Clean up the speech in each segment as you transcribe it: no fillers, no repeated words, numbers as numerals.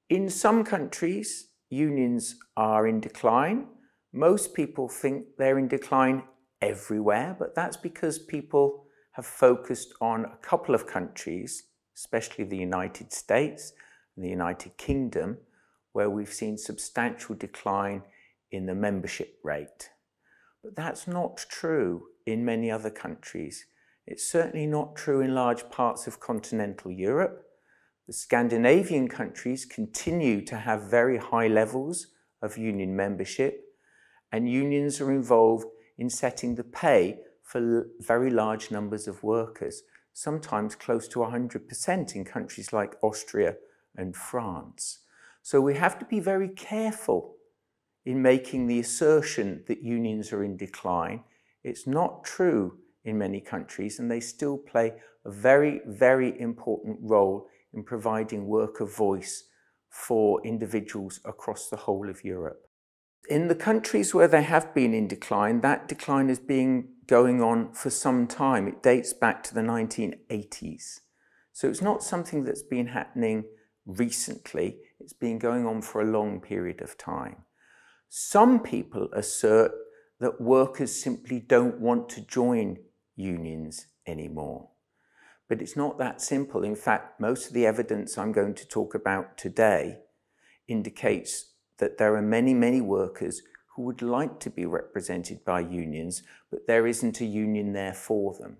In some countries, unions are in decline. Most people think they're in decline everywhere, but that's because people have focused on a couple of countries, especially the United States and the United Kingdom, where we've seen substantial decline in the membership rate. But that's not true in many other countries. It's certainly not true in large parts of continental Europe. The Scandinavian countries continue to have very high levels of union membership, and unions are involved in setting the pay for very large numbers of workers, sometimes close to 100% in countries like Austria and France. So we have to be very careful in making the assertion that unions are in decline. It's not true in many countries, and they still play a very, very important role in providing worker voice for individuals across the whole of Europe. In the countries where they have been in decline, that decline has been going on for some time. It dates back to the 1980s. So it's not something that's been happening recently. It's been going on for a long period of time. Some people assert that workers simply don't want to join unions anymore. But it's not that simple. In fact, most of the evidence I'm going to talk about today indicates that there are many, many workers who would like to be represented by unions, but there isn't a union there for them.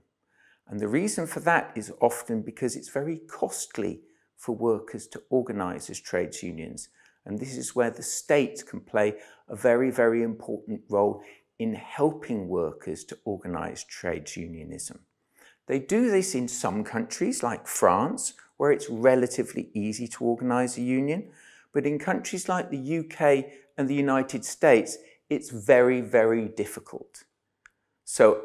And the reason for that is often because it's very costly for workers to organise as trades unions. And this is where the state can play a very, very important role in helping workers to organise trades unionism. They do this in some countries like France, where it's relatively easy to organise a union. But in countries like the UK and the United States, it's very, very difficult. So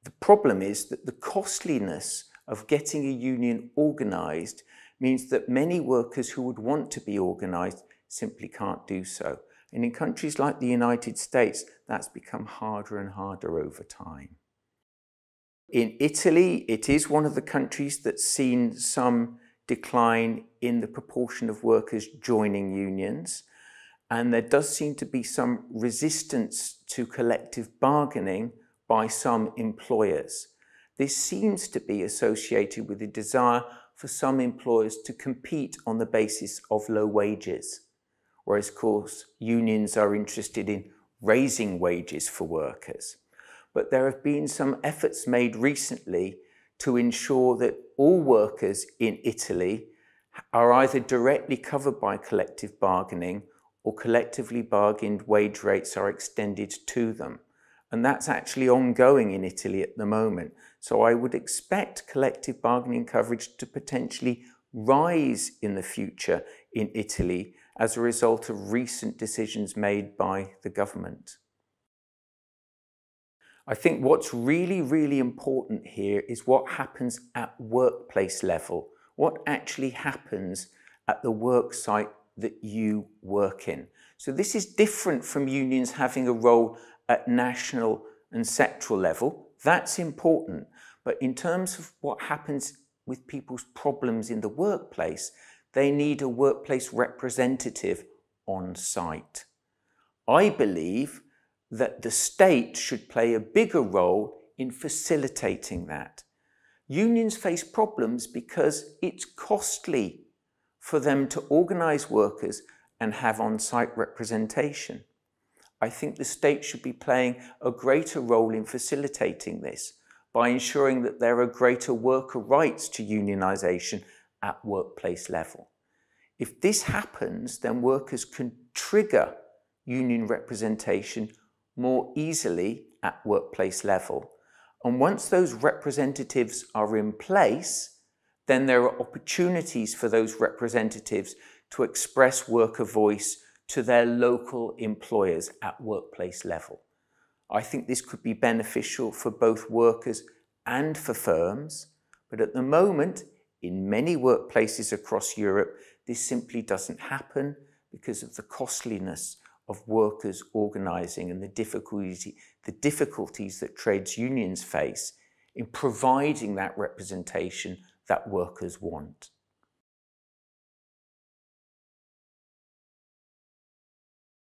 the problem is that the costliness of getting a union organised means that many workers who would want to be organised simply can't do so. And in countries like the United States, that's become harder and harder over time. In Italy, it is one of the countries that's seen some decline in the proportion of workers joining unions, and there does seem to be some resistance to collective bargaining by some employers. This seems to be associated with a desire for some employers to compete on the basis of low wages, whereas, of course, unions are interested in raising wages for workers. But there have been some efforts made recently to ensure that all workers in Italy are either directly covered by collective bargaining or collectively bargained wage rates are extended to them. And that's actually ongoing in Italy at the moment. So I would expect collective bargaining coverage to potentially rise in the future in Italy as a result of recent decisions made by the government. I think what's really, really important here is what happens at workplace level, what actually happens at the work site that you work in. So this is different from unions having a role at national and sectoral level. That's important. But in terms of what happens with people's problems in the workplace, they need a workplace representative on site. I believe that the state should play a bigger role in facilitating that. Unions face problems because it's costly for them to organise workers and have on-site representation. I think the state should be playing a greater role in facilitating this by ensuring that there are greater worker rights to unionisation at workplace level. If this happens, then workers can trigger union representation more easily at workplace level. And once those representatives are in place, then there are opportunities for those representatives to express worker voice to their local employers at workplace level. I think this could be beneficial for both workers and for firms, but at the moment, in many workplaces across Europe, this simply doesn't happen because of the costliness of workers organising and the difficulties that trades unions face in providing that representation that workers want.